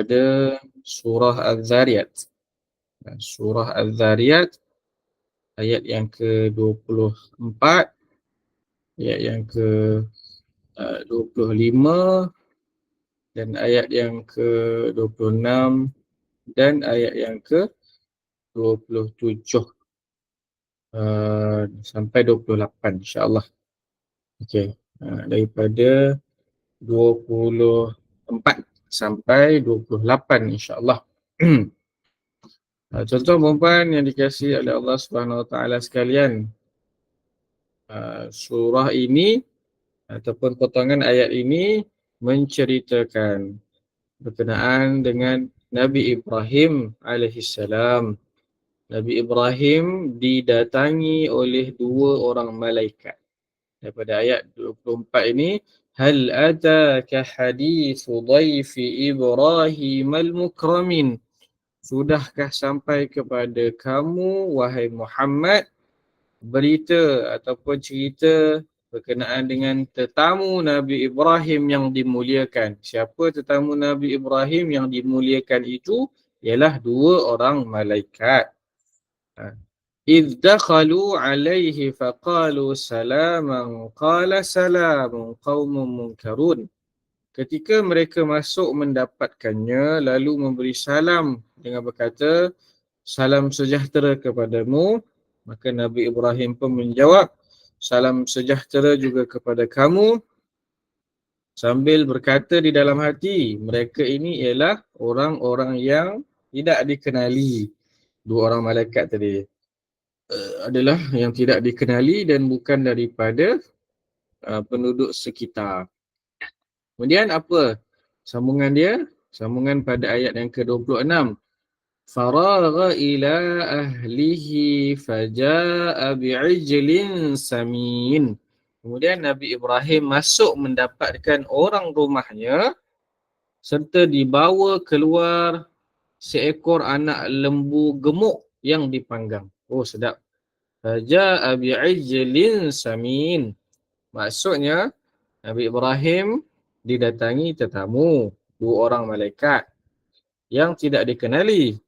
pada surah Az-Zariyat. Surah Az-Zariyat ayat yang ke-24, ayat yang ke-25 dan ayat yang ke-26 dan ayat yang ke-27 sampai 28 insya-Allah. Okey. Daripada 24 sampai 28 insya-Allah. Tuan-tuan perempuan yang dikasihi oleh Allah Subhanahu Wa Taala sekalian, surah ini ataupun potongan ayat ini menceritakan berkenaan dengan Nabi Ibrahim alaihissalam. Nabi Ibrahim didatangi oleh dua orang malaikat. Daripada ayat 24 ini, hal ataka hadithu dhaifi Ibrahim al-mukramin. Sudahkah sampai kepada kamu wahai Muhammad berita ataupun cerita berkenaan dengan tetamu Nabi Ibrahim yang dimuliakan. Siapa tetamu Nabi Ibrahim yang dimuliakan itu? Ialah dua orang malaikat. إذ دخلوا عليه فقالوا سلاما قال سلام قوم منكرون. Ketika mereka masuk mendapatkannya lalu memberi salam dengan berkata salam sejahtera kepadamu, maka Nabi Ibrahim pun menjawab salam sejahtera juga kepada kamu, sambil berkata di dalam hati mereka ini ialah orang-orang yang tidak dikenali. Dua orang malaikat tadi adalah yang tidak dikenali dan bukan daripada penduduk sekitar. Kemudian apa sambungan dia? Sambungan pada ayat yang ke-26. Faragha ila ahlihi faja'a bi'ijlin samin. Kemudian Nabi Ibrahim masuk mendapatkan orang rumahnya serta dibawa keluar seekor anak lembu gemuk yang dipanggang. Oh, sedap. Faja'a bi'ijlin samin. Maksudnya Nabi Ibrahim didatangi tetamu, dua orang malaikat yang tidak dikenali.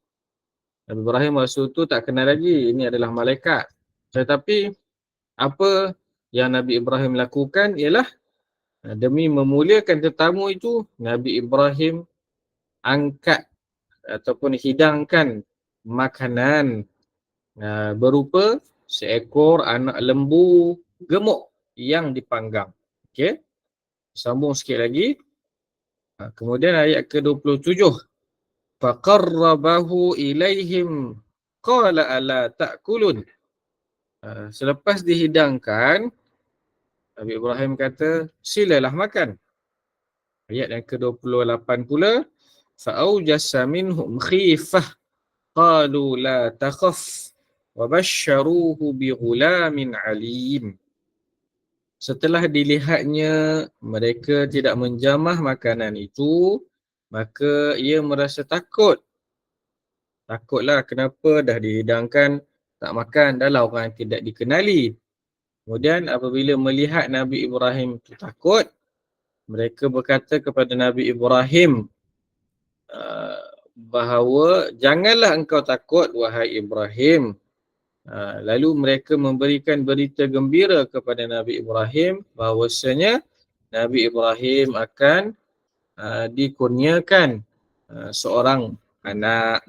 Nabi Ibrahim masa itu tak kenal lagi, ini adalah malaikat. Tetapi apa yang Nabi Ibrahim lakukan ialah demi memuliakan tetamu itu, Nabi Ibrahim angkat ataupun hidangkan makanan berupa seekor anak lembu gemuk yang dipanggang. Okey. Sambung sikit lagi. Kemudian ayat ke-27. Faqarrabahu ilaihim qala ala ta'kulun. Selepas dihidangkan, Nabi Ibrahim kata, silalah makan. Ayat yang ke-28 pula, fa'aujasa minhum khifah qalu la takhaf wa basyaruhu bighulamin alim. Setelah dilihatnya mereka tidak menjamah makanan itu, maka ia merasa takut. Takutlah kenapa dah dihidangkan tak makan, dahlah orang yang tidak dikenali. Kemudian apabila melihat Nabi Ibrahim itu takut, mereka berkata kepada Nabi Ibrahim bahawa janganlah engkau takut wahai Ibrahim. Lalu mereka memberikan berita gembira kepada Nabi Ibrahim bahawasanya Nabi Ibrahim akan dikurniakan seorang anak.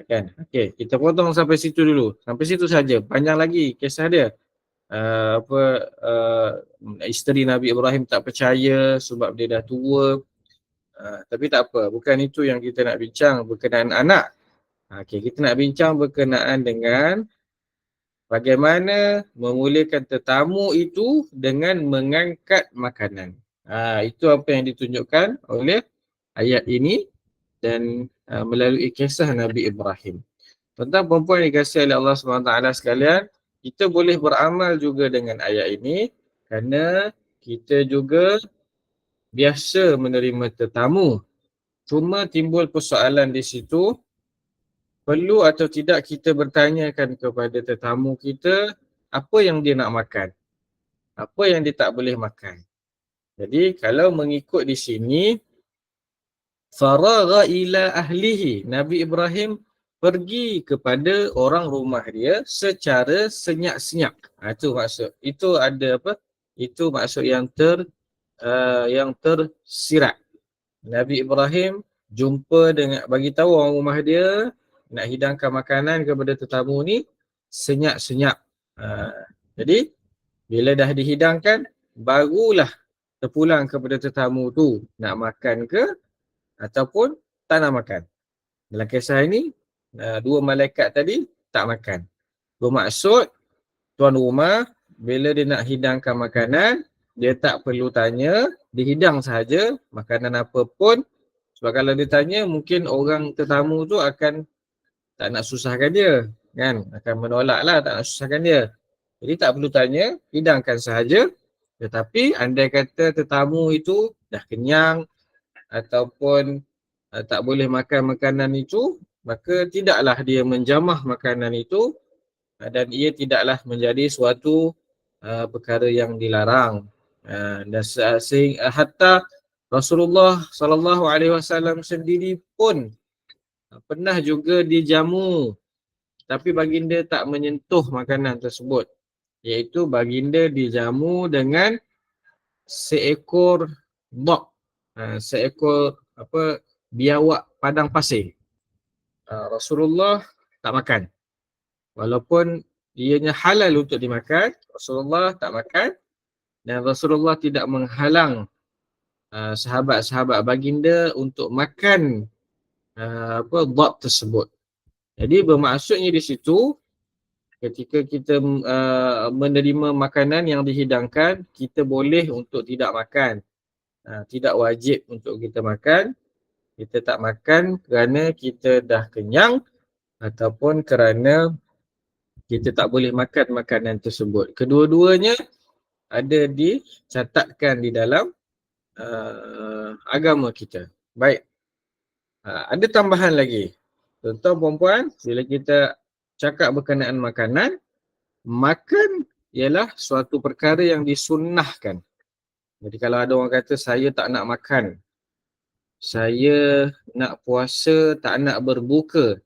Kan? Okey, kita potong sampai situ dulu. Sampai situ saja. Panjang lagi kisah dia. Isteri Nabi Ibrahim tak percaya sebab dia dah tua. Tapi tak apa, bukan itu yang kita nak bincang berkenaan anak. Okey, kita nak bincang berkenaan dengan bagaimana memuliakan tetamu itu dengan mengangkat makanan. Itu apa yang ditunjukkan oleh ayat ini dan melalui kisah Nabi Ibrahim. Tentang perempuan yang dikasihi oleh Allah SWT sekalian, kita boleh beramal juga dengan ayat ini kerana kita juga biasa menerima tetamu. Cuma timbul persoalan di situ, perlu atau tidak kita bertanyakan kepada tetamu kita apa yang dia nak makan, apa yang dia tak boleh makan. Jadi kalau mengikut di sini, faragha ila ahlihi. Nabi Ibrahim pergi kepada orang rumah dia secara senyap-senyap. Itu maksud. Itu ada apa? Itu maksud yang tersirat. Nabi Ibrahim jumpa dengan, bagi tahu orang rumah dia nak hidangkan makanan kepada tetamu ni senyap-senyap. Jadi bila dah dihidangkan, barulah terpulang kepada tetamu tu nak makan ke ataupun tak nak makan. Dalam kisah ini, dua malaikat tadi tak makan. Bermaksud tuan rumah bila dia nak hidangkan makanan, dia tak perlu tanya, dihidang sahaja makanan apa pun. Sebab kalau dia tanya, mungkin orang tetamu tu akan tak nak susahkan dia, kan? Akan menolak lah, tak nak susahkan dia. Jadi tak perlu tanya, hidangkan sahaja. Tetapi andai kata tetamu itu dah kenyang ataupun tak boleh makan makanan itu, maka tidaklah dia menjamah makanan itu dan ia tidaklah menjadi suatu perkara yang dilarang. Dan sehingga hatta Rasulullah SAW sendiri pun pernah juga dijamu, tapi baginda tak menyentuh makanan tersebut. Iaitu baginda dijamu dengan seekor dog, seekor biawak padang pasir. Rasulullah tak makan. Walaupun ianya halal untuk dimakan, Rasulullah tak makan dan Rasulullah tidak menghalang sahabat-sahabat baginda untuk makan dog tersebut. Jadi bermaksudnya di situ, ketika kita menerima makanan yang dihidangkan, kita boleh untuk tidak makan. Tidak wajib untuk kita makan. Kita tak makan kerana kita dah kenyang ataupun kerana kita tak boleh makan makanan tersebut. Kedua-duanya ada dicatatkan di dalam agama kita. Baik. Ada tambahan lagi. Tuan-tuan perempuan, bila kita cakap berkenaan makanan, makan ialah suatu perkara yang disunnahkan. Jadi kalau ada orang kata saya tak nak makan, saya nak puasa, tak nak berbuka,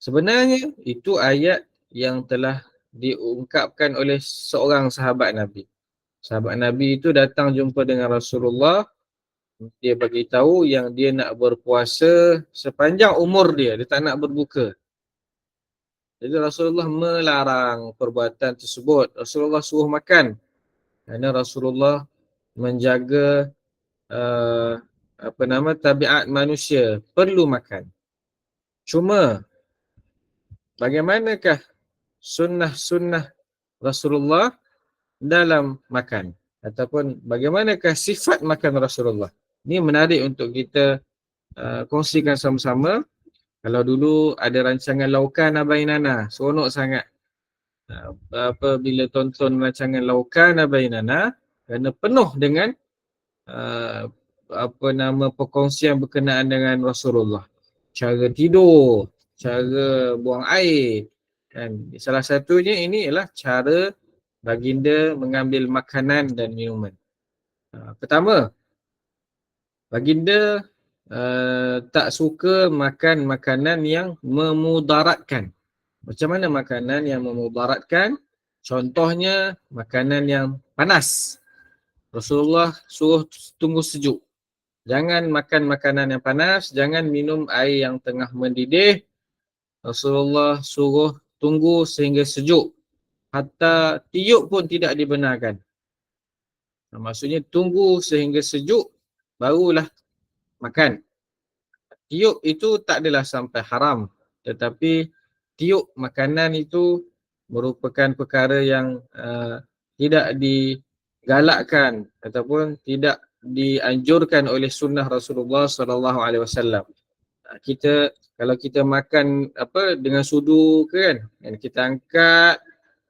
sebenarnya itu ayat yang telah diungkapkan oleh seorang sahabat Nabi. Sahabat Nabi itu datang jumpa dengan Rasulullah. Dia bagi tahu yang dia nak berpuasa sepanjang umur dia tak nak berbuka. Jadi Rasulullah melarang perbuatan tersebut. Rasulullah suruh makan. Kerana Rasulullah menjaga tabiat manusia perlu makan. Cuma bagaimanakah sunnah-sunnah Rasulullah dalam makan? Ataupun bagaimanakah sifat makan Rasulullah? Ini menarik untuk kita kongsikan sama-sama. Kalau dulu ada rancangan Laukan Abai Nana, seronok sangat. Bila tonton rancangan Laukan Abai Nana, kerana penuh dengan perkongsian berkenaan dengan Rasulullah. Cara tidur, cara buang air. Dan salah satunya ini ialah cara baginda mengambil makanan dan minuman. Pertama, baginda tak suka makan makanan yang memudaratkan. Macam mana makanan yang memudaratkan? Contohnya makanan yang panas. Rasulullah suruh tunggu sejuk. Jangan makan makanan yang panas, jangan minum air yang tengah mendidih. Rasulullah suruh tunggu sehingga sejuk. Hatta tiup pun tidak dibenarkan. Maksudnya tunggu sehingga sejuk, barulah makan. Tiup itu tak adalah sampai haram. Tetapi tiup makanan itu merupakan perkara yang tidak digalakkan ataupun tidak dianjurkan oleh sunnah Rasulullah SAW. Kalau kita makan dengan sudu kan, kita angkat,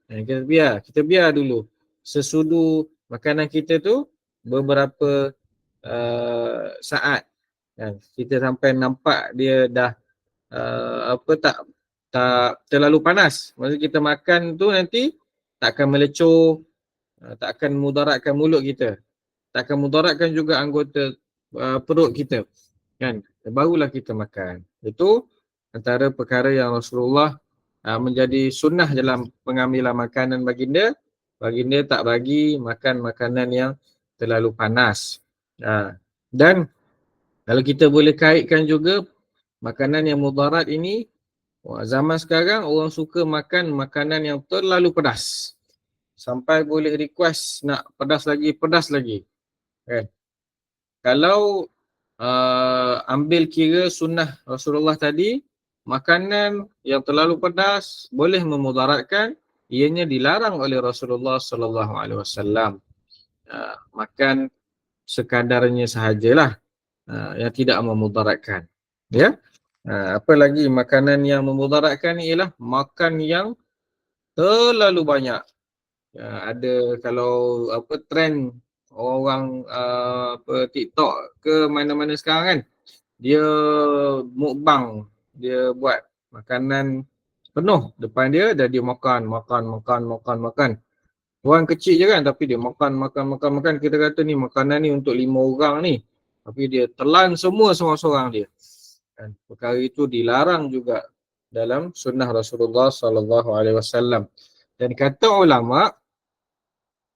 kita biar dulu sesudu makanan kita tu beberapa saat. Kita sampai nampak dia dah tak terlalu panas. Maksud kita makan tu nanti tak akan melecur, tak akan mudaratkan mulut kita, tak akan mudaratkan juga anggota perut kita, kan. barulah kita makan. Itu antara perkara yang Rasulullah menjadi sunnah dalam pengambilan makanan baginda. Baginda tak bagi makan makanan yang terlalu panas. Dan kalau kita boleh kaitkan juga makanan yang mudarat ini, zaman sekarang orang suka makan makanan yang terlalu pedas. Sampai boleh request nak pedas lagi. Kan? Kalau ambil kira sunnah Rasulullah tadi, makanan yang terlalu pedas boleh memudaratkan, ianya dilarang oleh Rasulullah sallallahu alaihi wasallam. Makan sekadarnya sahajalah, yang tidak memudaratkan. Ya. Apa lagi makanan yang memudaratkan ialah makan yang terlalu banyak. Ada kalau trend orang TikTok ke mana-mana sekarang kan, dia mukbang, dia buat makanan penuh depan dia dan dia makan. Orang kecil je kan tapi dia makan. Kita kata ni makanan ni untuk 5 orang ni. Tapi dia telan semua seorang-seorang dia. Kan? Perkara itu dilarang juga dalam sunnah Rasulullah sallallahu alaihi wasallam. Dan kata ulama,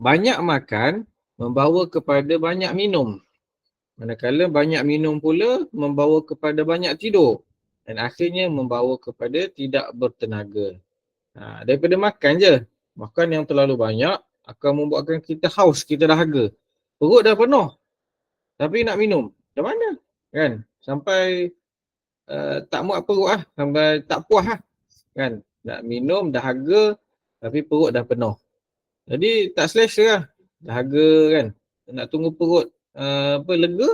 banyak makan membawa kepada banyak minum. Manakala banyak minum pula membawa kepada banyak tidur. Dan akhirnya membawa kepada tidak bertenaga. Daripada makan je. Makan yang terlalu banyak akan membuatkan kita haus, kita dahaga. Perut dah penuh. Tapi nak minum. Macam mana? Kan? Sampai tak muat perut lah. Sampai tak puas lah. Kan? Nak minum, dahaga. Tapi perut dah penuh. Jadi tak selesa lah. Dahaga kan. Nak tunggu perut lega.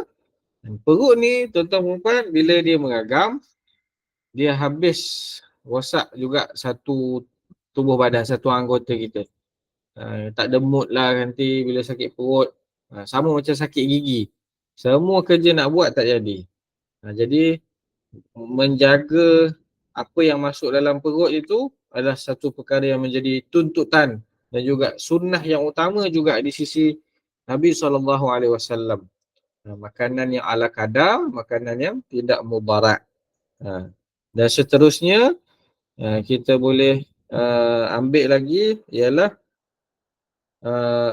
Perut ni tuan-tuan perempuan bila dia meragam, dia habis rosak juga satu tubuh badan, satu anggota kita. Tak ada mood lah nanti bila sakit perut. Sama macam sakit gigi. Semua kerja nak buat tak jadi. Jadi menjaga apa yang masuk dalam perut itu adalah satu perkara yang menjadi tuntutan dan juga sunnah yang utama juga di sisi Nabi SAW. Makanan yang ala kadar, makanan yang tidak mudarat. Dan seterusnya kita boleh ambil lagi ialah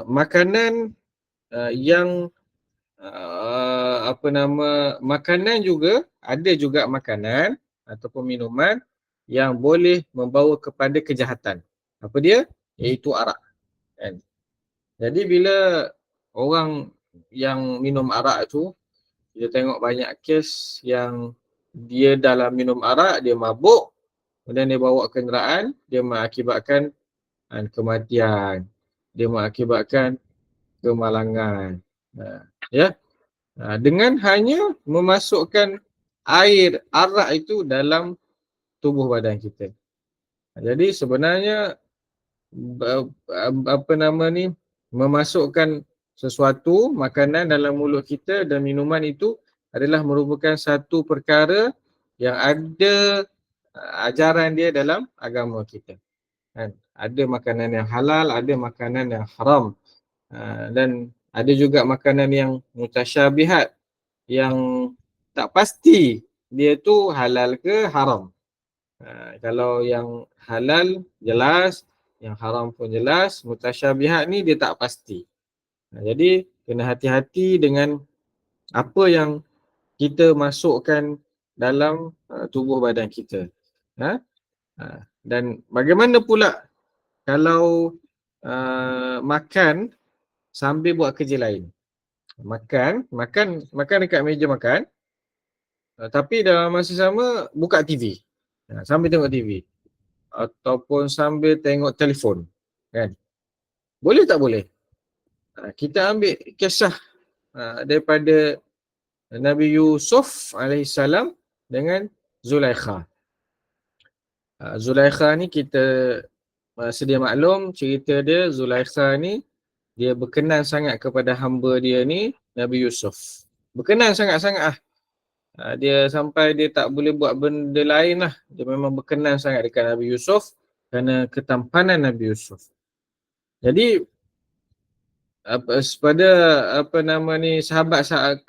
makanan yang makanan juga, ada juga makanan ataupun minuman yang boleh membawa kepada kejahatan. Apa dia? Iaitu arak. Kan? Jadi bila orang yang minum arak tu, kita tengok banyak kes yang dia dalam minum arak, dia mabuk, kemudian dia bawa kenderaan, dia mengakibatkan kematian, dia mengakibatkan kemalangan. Ya. Dengan hanya memasukkan air arak itu dalam tubuh badan kita. Jadi sebenarnya memasukkan sesuatu makanan dalam mulut kita dan minuman itu adalah merupakan satu perkara yang ada ajaran dia dalam agama kita. Kan? Ada makanan yang halal, ada makanan yang haram. Dan ada juga makanan yang mutasyabihat, yang tak pasti dia tu halal ke haram. Kalau yang halal jelas, yang haram pun jelas, mutasyabihat ni dia tak pasti. Jadi kena hati-hati dengan apa yang kita masukkan dalam tubuh badan kita. Dan bagaimana pula kalau makan sambil buat kerja lain? Makan dekat meja makan, tapi dalam masa sama buka TV. Sambil tengok TV. Ataupun sambil tengok telefon. Kan? Boleh tak boleh? Kita ambil kisah daripada Nabi Yusuf AS dengan Zulaikha. Zulaikha ni kita sedia maklum cerita dia. Zulaikha ni dia berkenan sangat kepada hamba dia ni, Nabi Yusuf. Berkenan sangat-sangat lah. Dia sampai dia tak boleh buat benda lain lah. Dia memang berkenan sangat dekat Nabi Yusuf kerana ketampanan Nabi Yusuf. Jadi pada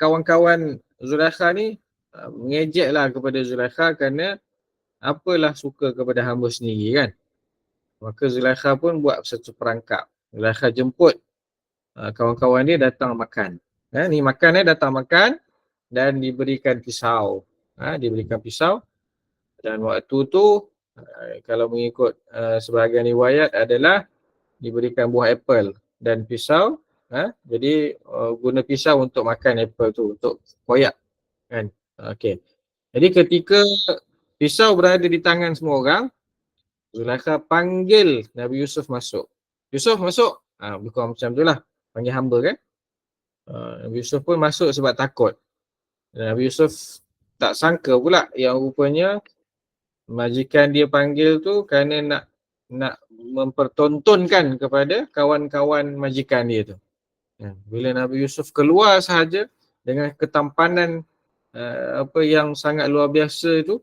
kawan-kawan Zulaikha ni mengejeklah kepada Zulaikha kerana apalah suka kepada hamba sendiri kan. Maka Zulaikha pun buat satu perangkap. Zulaikha jemput kawan-kawan dia datang makan. Ni makan datang makan dan diberikan pisau. Diberikan pisau dan waktu tu kalau mengikut sebahagian riwayat adalah diberikan buah apple dan pisau. Jadi guna pisau untuk makan apple tu, untuk koyak kan. Okey. Jadi ketika pisau berada di tangan semua orang, Zulaikha panggil Nabi Yusuf masuk. Yusuf masuk. Lebih kurang macam tu lah. Panggil hamba kan. Nabi Yusuf pun masuk sebab takut. Nabi Yusuf tak sangka pula yang rupanya majikan dia panggil tu kerana nak mempertontonkan kepada kawan-kawan majikan dia tu. Bila Nabi Yusuf keluar sahaja dengan ketampanan yang sangat luar biasa itu,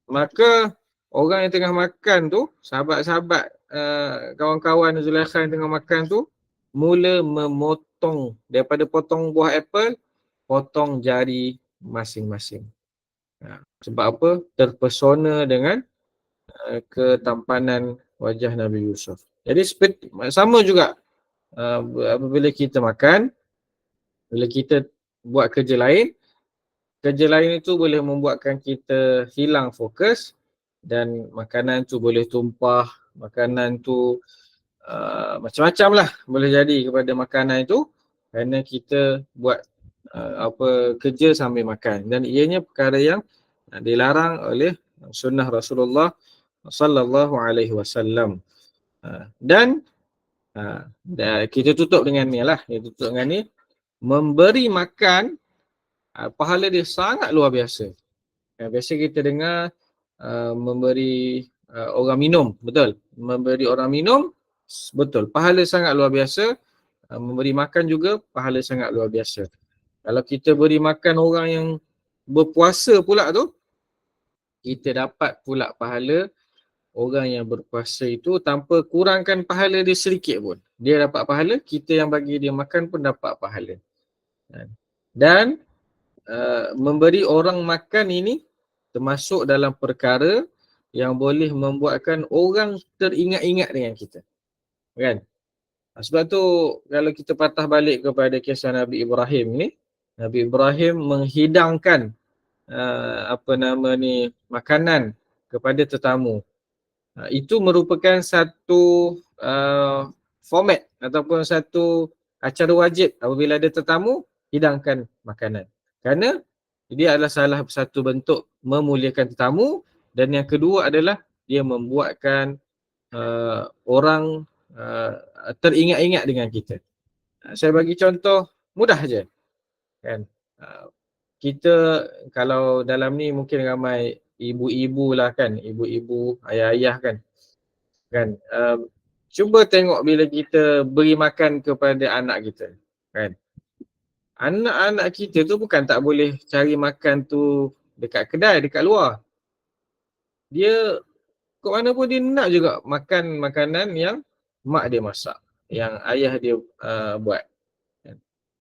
maka orang yang tengah makan tu, sahabat-sahabat kawan-kawan Zulaikha yang tengah makan tu, mula memotong daripada potong buah apple, potong jari masing-masing. Sebab apa? Terpesona dengan ketampanan wajah Nabi Yusuf. Jadi sama juga apabila kita makan, bila kita buat kerja lain itu boleh membuatkan kita hilang fokus dan makanan tu boleh tumpah, makanan tu macam-macam lah boleh jadi kepada makanan itu kerana kita buat kerja sambil makan, dan ianya perkara yang dilarang oleh sunnah Rasulullah sallallahu alaihi wasallam. Dan kita tutup dengan ni lah, memberi makan pahala dia sangat luar biasa. Biasa kita dengar memberi orang minum, betul. Memberi orang minum, betul. Pahala sangat luar biasa. Memberi makan juga pahala sangat luar biasa. Kalau kita beri makan orang yang berpuasa pula tu, kita dapat pula pahala orang yang berpuasa itu tanpa kurangkan pahala dia sedikit pun. Dia dapat pahala, kita yang bagi dia makan pun dapat pahala. Dan memberi orang makan ini termasuk dalam perkara yang boleh membuatkan orang teringat-ingat dengan kita. Kan? Sebab tu kalau kita patah balik kepada kisah Nabi Ibrahim ni, Nabi Ibrahim menghidangkan makanan kepada tetamu. Itu merupakan satu format ataupun satu acara wajib apabila ada tetamu, hidangkan makanan. Kerana dia adalah salah satu bentuk memuliakan tetamu, dan yang kedua adalah dia membuatkan orang teringat-ingat dengan kita. Saya bagi contoh mudah je. Kan? Kita kalau dalam ni mungkin ramai ibu-ibu lah kan, ibu-ibu, ayah-ayah kan. Cuba tengok bila kita beri makan kepada anak kita. Kan? Anak-anak kita tu bukan tak boleh cari makan tu dekat kedai, dekat luar. Dia ke mana pun dia nak juga makan makanan yang mak dia masak, yang ayah dia buat.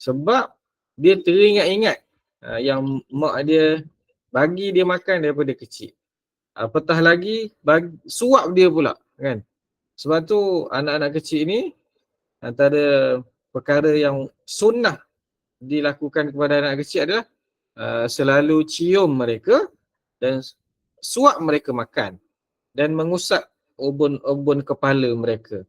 Sebab dia teringat-ingat yang mak dia bagi dia makan daripada kecil. Apatah lagi suap dia pula kan. Sebab tu anak-anak kecil ni antara perkara yang sunnah dilakukan kepada anak kecil adalah selalu cium mereka dan suap mereka makan dan mengusap ubun-ubun kepala mereka.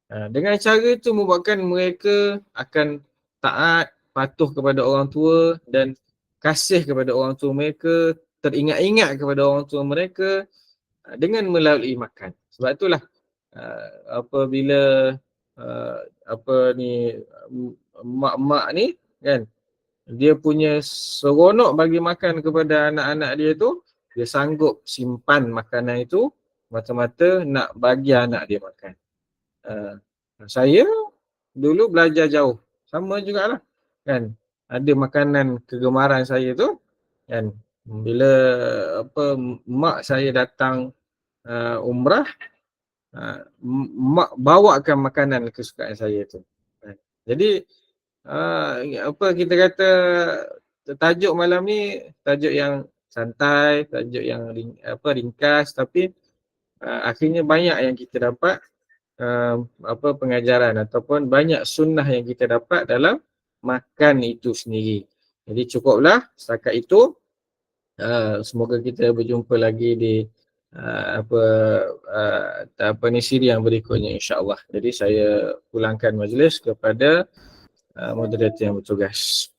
Dengan cara itu membuatkan mereka akan taat, patuh kepada orang tua dan kasih kepada orang tua mereka, teringat-ingat kepada orang tua mereka dengan melalui makan. Sebab itulah apabila mak-mak ni kan, dia punya seronok bagi makan kepada anak-anak dia tu, dia sanggup simpan makanan itu mata-mata nak bagi anak dia makan. Saya dulu belajar jauh, sama jugalah kan. Ada makanan kegemaran saya tu kan, bila mak saya datang umrah, mak bawakan makanan kesukaan saya tu. Jadi kita kata tajuk malam ni tajuk yang santai, tajuk yang ringkas, tapi akhirnya banyak yang kita dapat pengajaran ataupun banyak sunnah yang kita dapat dalam makan itu sendiri. Jadi cukuplah setakat itu. Semoga kita berjumpa lagi di siri yang berikutnya, insya-Allah. Jadi saya pulangkan majlis kepada moderator yang bertugas.